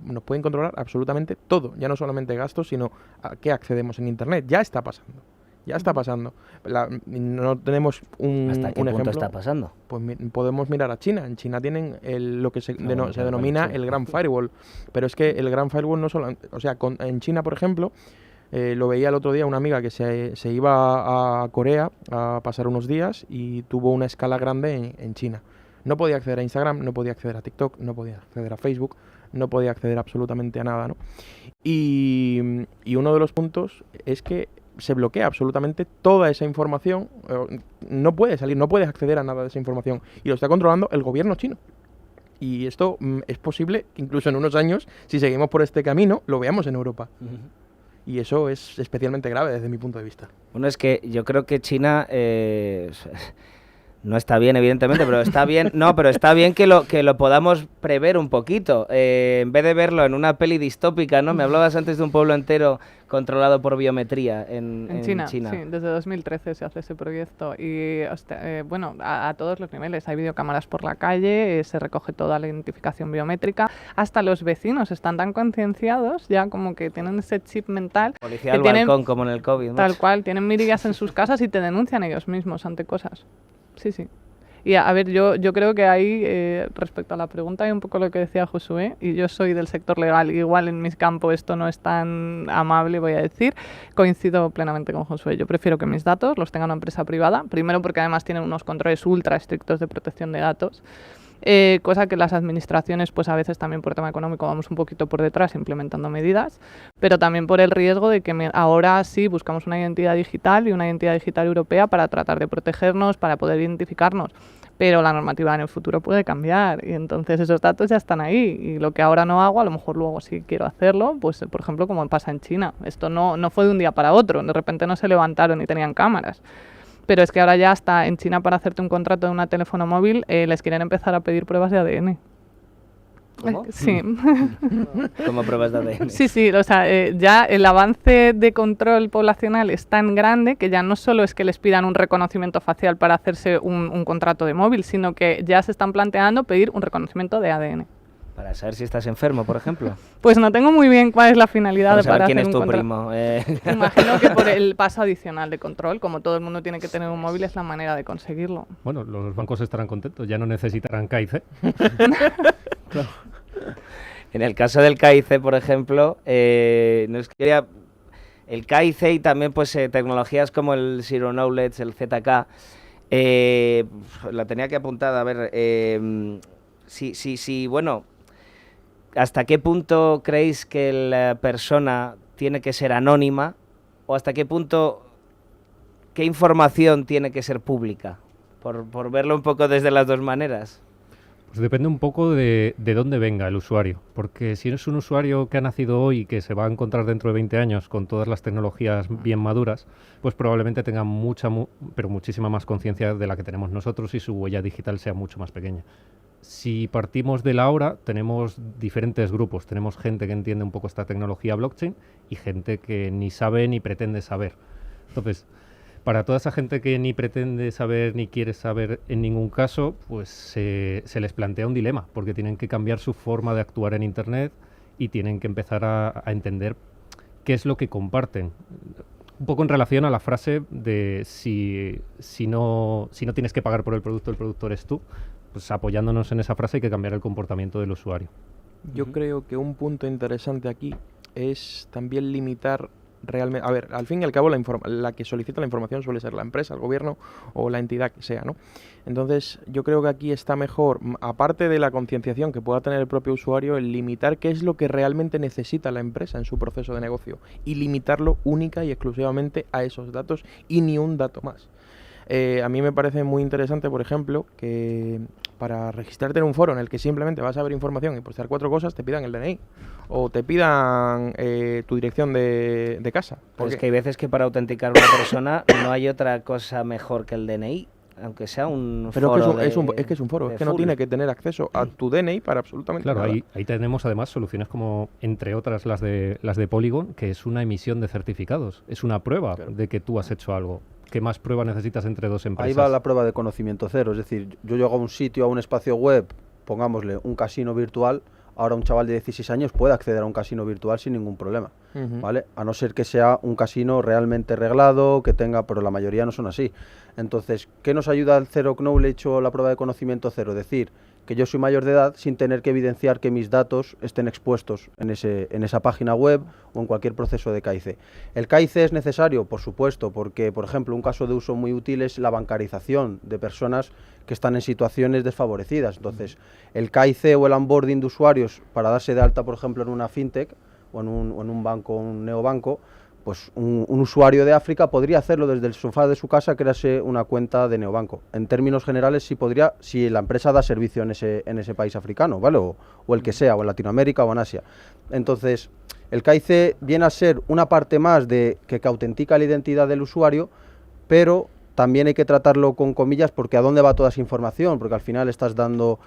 nos pueden controlar absolutamente todo, ya no solamente gastos, sino a qué accedemos en Internet. Ya está pasando. Ya está pasando. No tenemos ¿Hasta qué un punto ejemplo. está pasando? Pues podemos mirar a China. En China tienen lo que se denomina el Grand Firewall. Pero es que el Grand Firewall no solo... O sea, en China, por ejemplo, lo veía el otro día una amiga que se iba a Corea a pasar unos días y tuvo una escala grande en China. No podía acceder a Instagram, no podía acceder a TikTok, no podía acceder a Facebook, no podía acceder absolutamente a nada, ¿no? Y uno de los puntos es que se bloquea absolutamente toda esa información. No puede salir, no puedes acceder a nada de esa información. Y lo está controlando el gobierno chino. Y esto es posible que incluso en unos años, si seguimos por este camino, lo veamos en Europa. Y eso es especialmente grave desde mi punto de vista. Bueno, es que yo creo que China no está bien, evidentemente, pero está bien. No, pero está bien que lo podamos prever un poquito. En vez de verlo en una peli distópica, ¿no? Me hablabas antes de un pueblo entero controlado por biometría en China. Sí, desde 2013 se hace ese proyecto. Y bueno, a todos los niveles. Hay videocámaras por la calle, se recoge toda la identificación biométrica. Hasta los vecinos están tan concienciados, ya como que tienen ese chip mental. Policía al balcón, como en el COVID, ¿no? Tal cual, tienen mirillas en sus casas y te denuncian ellos mismos ante cosas. Sí, sí. Y a ver, yo creo que ahí, respecto a la pregunta, hay un poco lo que decía Josué, y yo soy del sector legal, igual en mis campos esto no es tan amable, voy a decir, coincido plenamente con Josué. Yo prefiero que mis datos los tenga una empresa privada, primero porque además tienen unos controles ultra estrictos de protección de datos, cosa que las administraciones pues a veces también por tema económico vamos un poquito por detrás implementando medidas, pero también por el riesgo de que ahora sí buscamos una identidad digital y una identidad digital europea para tratar de protegernos, para poder identificarnos, pero la normativa en el futuro puede cambiar y entonces esos datos ya están ahí y lo que ahora no hago, a lo mejor luego sí quiero hacerlo, pues por ejemplo como pasa en China. Esto no fue de un día para otro, de repente no se levantaron y tenían cámaras. Pero es que ahora ya hasta en China para hacerte un contrato de una teléfono móvil les quieren empezar a pedir pruebas de ADN. ¿Cómo? Sí. ¿Cómo pruebas de ADN? Sí, o sea, ya el avance de control poblacional es tan grande que ya no solo es que les pidan un reconocimiento facial para hacerse un contrato de móvil, sino que ya se están planteando pedir un reconocimiento de ADN. Para saber si estás enfermo, por ejemplo. Pues no tengo muy bien cuál es la finalidad de para hacer quién es un tu control. primo. Imagino que por el paso adicional de control, como todo el mundo tiene que tener un móvil, es la manera de conseguirlo. Bueno, los bancos estarán contentos, ya no necesitarán KIC. Claro. En el caso del KIC, por ejemplo, nos quería... El KIC y también pues tecnologías como el Zero Knowledge, el ZK, la tenía que apuntar, a ver, bueno... ¿Hasta qué punto creéis que la persona tiene que ser anónima o hasta qué punto, qué información tiene que ser pública? Por verlo un poco desde las dos maneras. Pues depende un poco de dónde venga el usuario, porque si es un usuario que ha nacido hoy y que se va a encontrar dentro de 20 años con todas las tecnologías bien maduras, pues probablemente tenga pero muchísima más conciencia de la que tenemos nosotros y su huella digital sea mucho más pequeña. Si partimos de la hora, tenemos diferentes grupos. Tenemos gente que entiende un poco esta tecnología blockchain y gente que ni sabe ni pretende saber. Entonces, para toda esa gente que ni pretende saber ni quiere saber en ningún caso, pues se les plantea un dilema, porque tienen que cambiar su forma de actuar en Internet y tienen que empezar a entender qué es lo que comparten. Un poco en relación a la frase de si no tienes que pagar por el producto eres tú, pues apoyándonos en esa frase hay que cambiar el comportamiento del usuario. Yo creo que un punto interesante aquí es también limitar realmente... A ver, al fin y al cabo la que solicita la información suele ser la empresa, el gobierno o la entidad que sea, ¿no? Entonces yo creo que aquí está mejor, aparte de la concienciación que pueda tener el propio usuario, el limitar qué es lo que realmente necesita la empresa en su proceso de negocio y limitarlo única y exclusivamente a esos datos y ni un dato más. A mí me parece muy interesante, por ejemplo, que para registrarte en un foro en el que simplemente vas a ver información y postear 4 cosas, te pidan el DNI o te pidan tu dirección de casa. Porque es que hay veces que para autenticar a una persona no hay otra cosa mejor que el DNI, aunque sea un foro. Pero es que es un foro, es que no tiene que tener acceso a tu DNI para absolutamente nada. Claro, ahí tenemos además soluciones como, entre otras, las de Polygon, que es una emisión de certificados, es una prueba de que tú has hecho algo. ¿Qué más prueba necesitas entre dos empresas? Ahí va la prueba de conocimiento cero. Es decir, yo llego a un sitio, a un espacio web, pongámosle un casino virtual, ahora un chaval de 16 años puede acceder a un casino virtual sin ningún problema, ¿vale? A no ser que sea un casino realmente reglado, que tenga, pero la mayoría no son así. Entonces, ¿qué nos ayuda el Zero Knowledge o la prueba de conocimiento cero? Decir que yo soy mayor de edad sin tener que evidenciar que mis datos estén expuestos en esa página web o en cualquier proceso de KIC. ¿El KIC es necesario? Por supuesto, porque, por ejemplo, un caso de uso muy útil es la bancarización de personas que están en situaciones desfavorecidas. Entonces, el KIC o el onboarding de usuarios para darse de alta, por ejemplo, en una fintech o en un banco, un neobanco, pues un usuario de África podría hacerlo desde el sofá de su casa, crearse una cuenta de neobanco. En términos generales, sí podría, si la empresa da servicio en ese país africano, ¿vale? O el que sea, o en Latinoamérica o en Asia. Entonces, el KIC viene a ser una parte más que autentica la identidad del usuario, pero también hay que tratarlo con comillas, porque ¿a dónde va toda esa información? Porque al final estás dando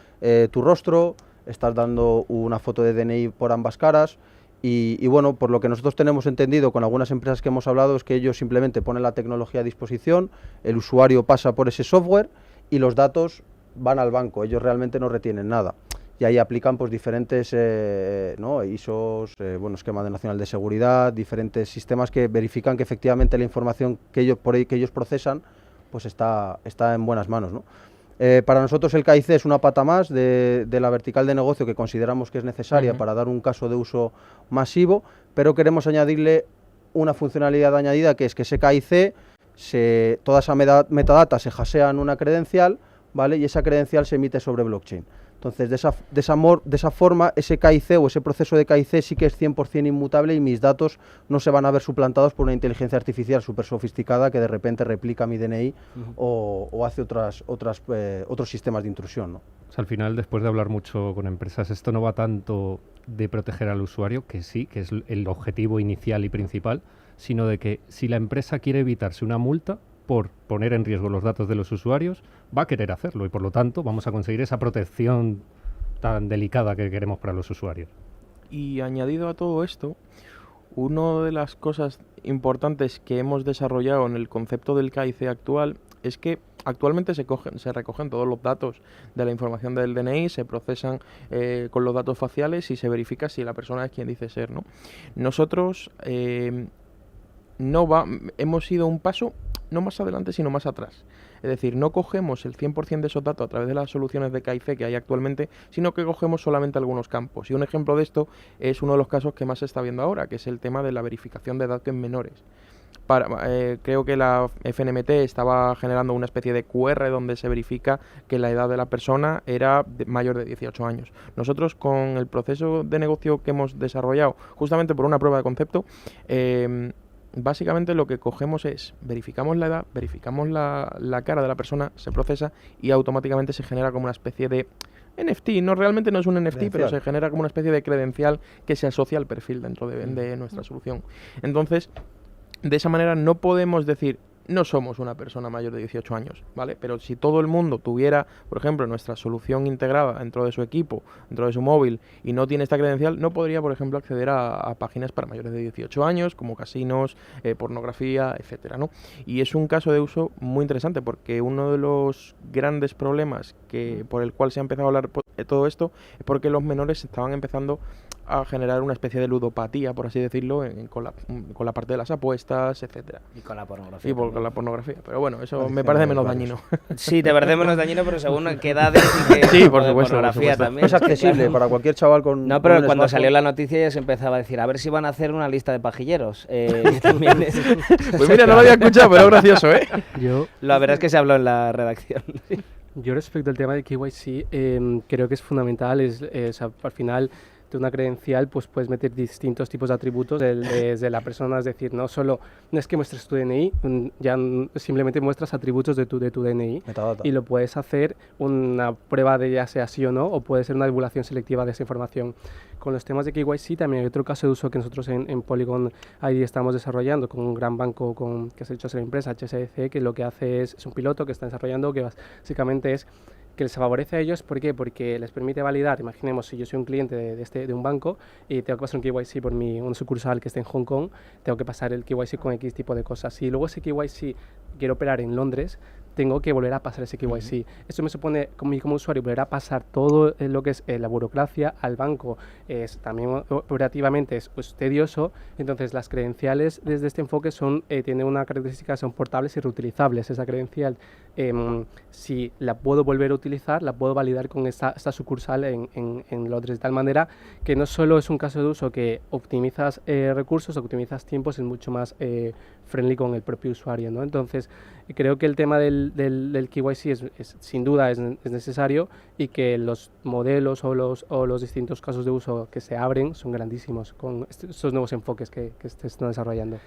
tu rostro, estás dando una foto de DNI por ambas caras. Y bueno, por lo que nosotros tenemos entendido con algunas empresas que hemos hablado es que ellos simplemente ponen la tecnología a disposición, el usuario pasa por ese software y los datos van al banco, ellos realmente no retienen nada. Y ahí aplican pues diferentes ISOs, esquema nacional de seguridad, diferentes sistemas que verifican que efectivamente la información que ellos procesan pues está en buenas manos, ¿no? Para nosotros el KIC es una pata más de la vertical de negocio que consideramos que es necesaria para dar un caso de uso masivo, pero queremos añadirle una funcionalidad añadida, que es que ese KIC, toda esa metadata se hasea en una credencial, ¿vale? Y esa credencial se emite sobre blockchain. Entonces, de esa forma, ese KIC o ese proceso de KIC sí que es 100% inmutable y mis datos no se van a ver suplantados por una inteligencia artificial súper sofisticada que de repente replica mi DNI o hace otros sistemas de intrusión, ¿no? O sea, al final, después de hablar mucho con empresas, esto no va tanto de proteger al usuario, que sí, que es el objetivo inicial y principal, sino de que si la empresa quiere evitarse una multa por poner en riesgo los datos de los usuarios, va a querer hacerlo y por lo tanto vamos a conseguir esa protección tan delicada que queremos para los usuarios. Y añadido a todo esto, una de las cosas importantes que hemos desarrollado en el concepto del KIC actual es que actualmente se recogen todos los datos de la información del DNI, se procesan con los datos faciales y se verifica si la persona es quien dice ser, ¿no? Nosotros hemos ido un paso no más adelante, sino más atrás. Es decir, no cogemos el 100% de esos datos a través de las soluciones de KIC que hay actualmente, sino que cogemos solamente algunos campos. Y un ejemplo de esto es uno de los casos que más se está viendo ahora, que es el tema de la verificación de datos en menores. Creo que la FNMT estaba generando una especie de QR donde se verifica que la edad de la persona era mayor de 18 años. Nosotros, con el proceso de negocio que hemos desarrollado, justamente por una prueba de concepto, básicamente lo que cogemos es, verificamos la edad, verificamos la cara de la persona, se procesa y automáticamente se genera como una especie de NFT. Realmente no es un NFT, pero se genera como una especie de credencial que se asocia al perfil dentro de nuestra solución. Entonces, de esa manera no podemos decir, no somos una persona mayor de 18 años, ¿vale? Pero si todo el mundo tuviera, por ejemplo, nuestra solución integrada dentro de su equipo, dentro de su móvil, y no tiene esta credencial, no podría, por ejemplo, acceder a páginas para mayores de 18 años, como casinos, pornografía, etcétera, ¿no? Y es un caso de uso muy interesante, porque uno de los grandes problemas por el cual se ha empezado a hablar todo esto es porque los menores estaban empezando a generar una especie de ludopatía, por así decirlo, con la parte de las apuestas, etcétera. Y con la pornografía. Y con la pornografía. Pero bueno, eso me parece menos dañino. Sí, te parece menos dañino, pero según qué edades y que sí, por supuesto, pornografía también. Es accesible para cualquier chaval con... No, pero cuando salió la noticia ya se empezaba a decir, a ver si van a hacer una lista de pajilleros. También pues mira, no lo había escuchado, pero gracioso, ¿eh? La verdad es que se habló en la redacción. Yo respecto al tema de KYC, creo que es fundamental, al final de una credencial pues puedes meter distintos tipos de atributos desde la persona, es decir, no es que muestres tu DNI, ya simplemente muestras atributos de tu DNI. Metadata. Y lo puedes hacer una prueba de ya sea sí o no, o puede ser una divulgación selectiva de esa información. Con los temas de KYC también hay otro caso de uso que nosotros en Polygon ID estamos desarrollando con un gran banco que se ha hecho ser la empresa, HSBC, que lo que hace es un piloto que está desarrollando que básicamente es que les favorece a ellos. ¿Por qué? Porque les permite validar. Imaginemos, si yo soy un cliente de un banco y tengo que pasar un KYC por una sucursal que esté en Hong Kong, tengo que pasar el KYC con X tipo de cosas. Si luego ese KYC quiero operar en Londres, tengo que volver a pasar ese KYC. Esto me supone, como usuario, volver a pasar todo lo que es la burocracia al banco. También operativamente es tedioso. Entonces, las credenciales desde este enfoque tienen una característica, son portables y reutilizables. Esa credencial, si la puedo volver a utilizar, la puedo validar con esta sucursal en Londres, de tal manera que no solo es un caso de uso que optimizas recursos, optimizas tiempos, es mucho más friendly con el propio usuario, ¿no? Entonces, creo que el tema del KYC sin duda es necesario, y que los modelos o los distintos casos de uso que se abren son grandísimos con estos nuevos enfoques que se están desarrollando.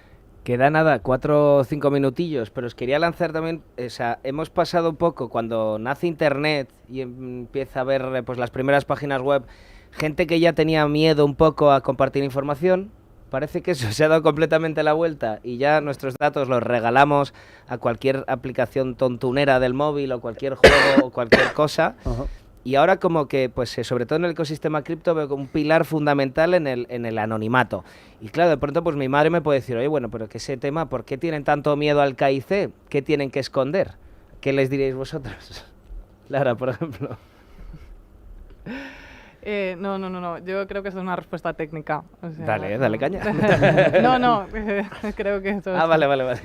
Queda nada, 4 o 5 minutillos, pero os quería lanzar también, o sea, hemos pasado un poco cuando nace Internet y empieza a ver pues las primeras páginas web, gente que ya tenía miedo un poco a compartir información, parece que eso se ha dado completamente la vuelta y ya nuestros datos los regalamos a cualquier aplicación tontunera del móvil o cualquier juego o cualquier cosa. Y ahora como que, pues sobre todo en el ecosistema cripto, veo como un pilar fundamental en el anonimato. Y claro, de pronto pues mi madre me puede decir, oye, bueno, pero que ese tema, ¿por qué tienen tanto miedo al KIC? ¿Qué tienen que esconder? ¿Qué les diréis vosotros? Lara, por ejemplo. No. Yo creo que eso es una respuesta técnica. O sea, Dale caña. Creo que eso Vale.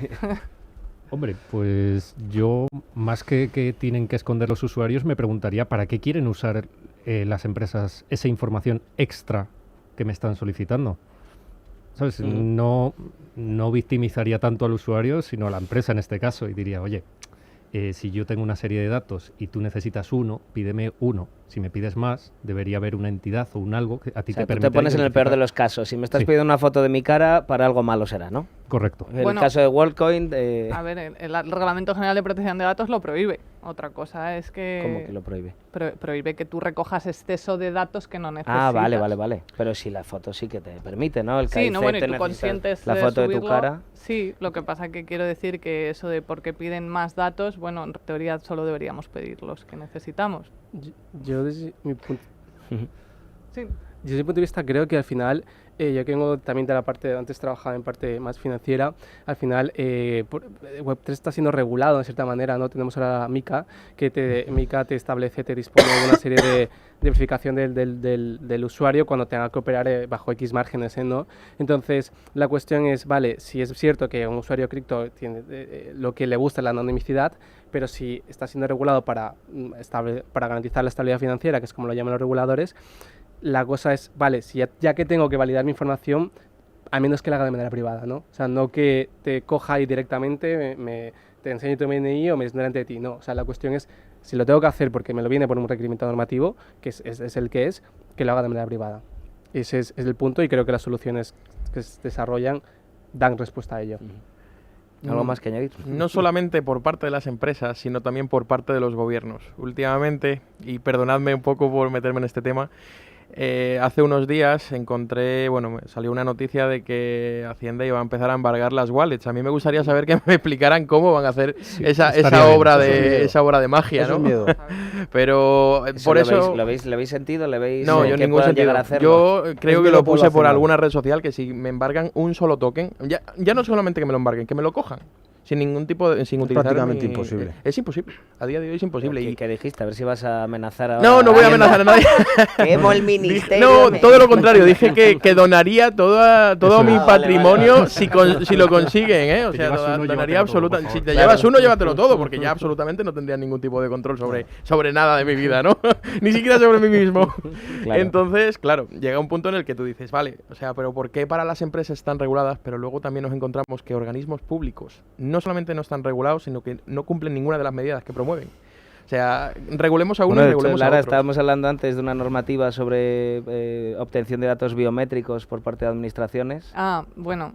Hombre, pues yo, más que tienen que esconder los usuarios, me preguntaría para qué quieren usar las empresas esa información extra que me están solicitando. ¿Sabes? No victimizaría tanto al usuario, sino a la empresa en este caso, y diría, oye, si yo tengo una serie de datos y tú necesitas uno, pídeme uno. Si me pides más, debería haber una entidad o un algo que a ti te permita. Tú te pones en el peor de los casos. Si me estás pidiendo una foto de mi cara, para algo malo será, ¿no? Correcto. En el caso de WorldCoin... A ver, el Reglamento General de Protección de Datos lo prohíbe. Otra cosa es que... ¿Cómo que lo prohíbe? Prohíbe que tú recojas exceso de datos que no necesitas. Ah, vale. Pero si la foto sí que te permite, ¿no? El sí, bueno, y tú consientes la foto subirlo, de tu cara. Sí, lo que pasa que quiero decir que eso de por qué piden más datos, bueno, en teoría solo deberíamos pedir los que necesitamos. Yo desde mi punto... Sí. Desde mi punto de vista creo que al final, yo que vengo también de la parte, antes trabajaba en parte más financiera, al final Web3 está siendo regulado de cierta manera, ¿no? Tenemos ahora MiCA, que MiCA te establece, te dispone de una serie de verificación del usuario cuando tenga que operar bajo X márgenes, ¿no? Entonces, la cuestión es, vale, si es cierto que un usuario cripto tiene lo que le gusta es la anonimicidad, pero si está siendo regulado para garantizar la estabilidad financiera, que es como lo llaman los reguladores, la cosa es, vale, si ya que tengo que validar mi información, al menos que la haga de manera privada, ¿no? O sea, no que te coja ahí directamente, te enseñe tu DNI o me desnude delante de ti, no. O sea, la cuestión es, si lo tengo que hacer porque me lo viene por un requerimiento normativo, que es el que lo haga de manera privada. Ese es el punto y creo que las soluciones que se desarrollan dan respuesta a ello. ¿Algo más que añadir? No solamente por parte de las empresas, sino también por parte de los gobiernos. Últimamente, y perdonadme un poco por meterme en este tema, hace unos días me salió una noticia de que Hacienda iba a empezar a embargar las wallets. A mí me gustaría saber que me explicaran cómo van a hacer esa obra de magia, eso ¿no? Es miedo. Pero por eso... ¿Lo habéis sentido? No, yo en ningún sentido. Yo creo que lo puse por alguna red social, que si me embargan un solo token, ya no solamente que me lo embarguen, que me lo cojan. Sin ningún tipo de... sin utilizar prácticamente imposible. Es imposible. A día de hoy es imposible. ¿Y qué dijiste? A ver si vas a amenazar a... No voy a amenazar a nadie. Quemo el ministerio. No, todo lo contrario. Dije que donaría todo mi patrimonio si lo consiguen, ¿eh? O sea, donaría absolutamente... Si te llevas uno, llévatelo todo, porque ya absolutamente no tendría ningún tipo de control sobre nada de mi vida, ¿no? Ni siquiera sobre mí mismo. Claro. Entonces, claro, llega un punto en el que tú dices, vale, o sea, pero ¿por qué para las empresas están reguladas, pero luego también nos encontramos que organismos públicos no solamente no están regulados, sino que no cumplen ninguna de las medidas que promueven? O sea, regulemos a uno y regulemos a otro. Estábamos hablando antes de una normativa sobre obtención de datos biométricos por parte de administraciones. Bueno,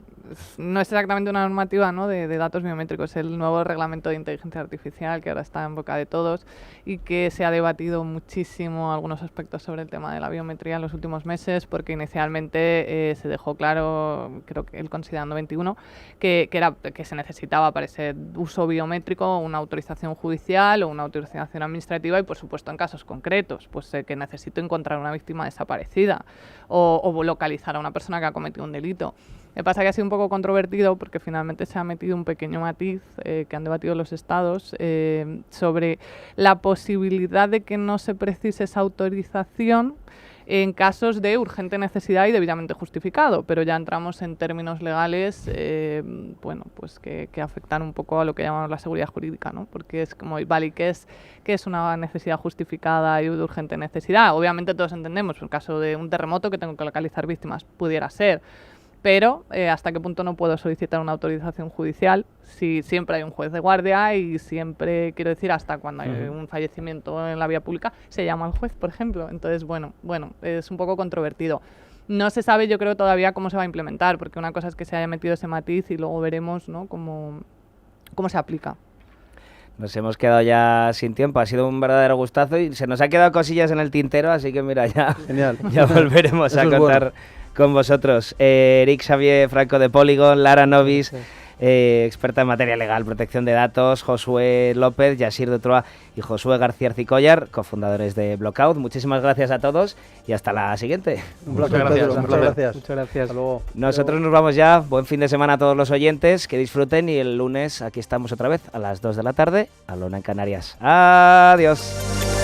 no es exactamente una normativa, ¿no?, de datos biométricos, es el nuevo reglamento de inteligencia artificial que ahora está en boca de todos y que se ha debatido muchísimo algunos aspectos sobre el tema de la biometría en los últimos meses, porque inicialmente se dejó claro, creo que el Considerando 21, que se necesitaba para ese uso biométrico una autorización judicial o una autorización administrativa y, por supuesto, en casos concretos, pues que necesito encontrar una víctima desaparecida o localizar a una persona que ha cometido un delito. Me pasa que ha sido un poco controvertido porque finalmente se ha metido un pequeño matiz que han debatido los estados sobre la posibilidad de que no se precise esa autorización en casos de urgente necesidad y debidamente justificado, pero ya entramos en términos legales pues que afectan un poco a lo que llamamos la seguridad jurídica, ¿no? Porque es como, vale, ¿qué es una necesidad justificada y de urgente necesidad? Obviamente todos entendemos, en el caso de un terremoto que tengo que localizar víctimas, pudiera ser, pero hasta qué punto no puedo solicitar una autorización judicial si siempre hay un juez de guardia y siempre, quiero decir, hasta cuando hay un fallecimiento en la vía pública se llama al juez, por ejemplo. Entonces, bueno, es un poco controvertido. No se sabe, yo creo, todavía cómo se va a implementar, porque una cosa es que se haya metido ese matiz y luego veremos, ¿no?, cómo se aplica. Nos hemos quedado ya sin tiempo, ha sido un verdadero gustazo y se nos ha quedado cosillas en el tintero, así que mira, Genial. ya volveremos a Eso es contar bueno. con vosotros. Eric Xavier Franco de Polygon, Lara Novis, experta en materia legal, protección de datos, Josué López, Yasir Dutroa y Josué García Arcicollar, cofundadores de Blockout. Muchísimas gracias a todos y hasta la siguiente. Un placer, Muchas gracias, Pedro. un Muchas placer. gracias. Muchas gracias. Hasta luego. Nosotros nos vamos ya. Buen fin de semana a todos los oyentes. Que disfruten y el lunes aquí estamos otra vez a las 2 de la tarde a la 1 en Canarias. Adiós.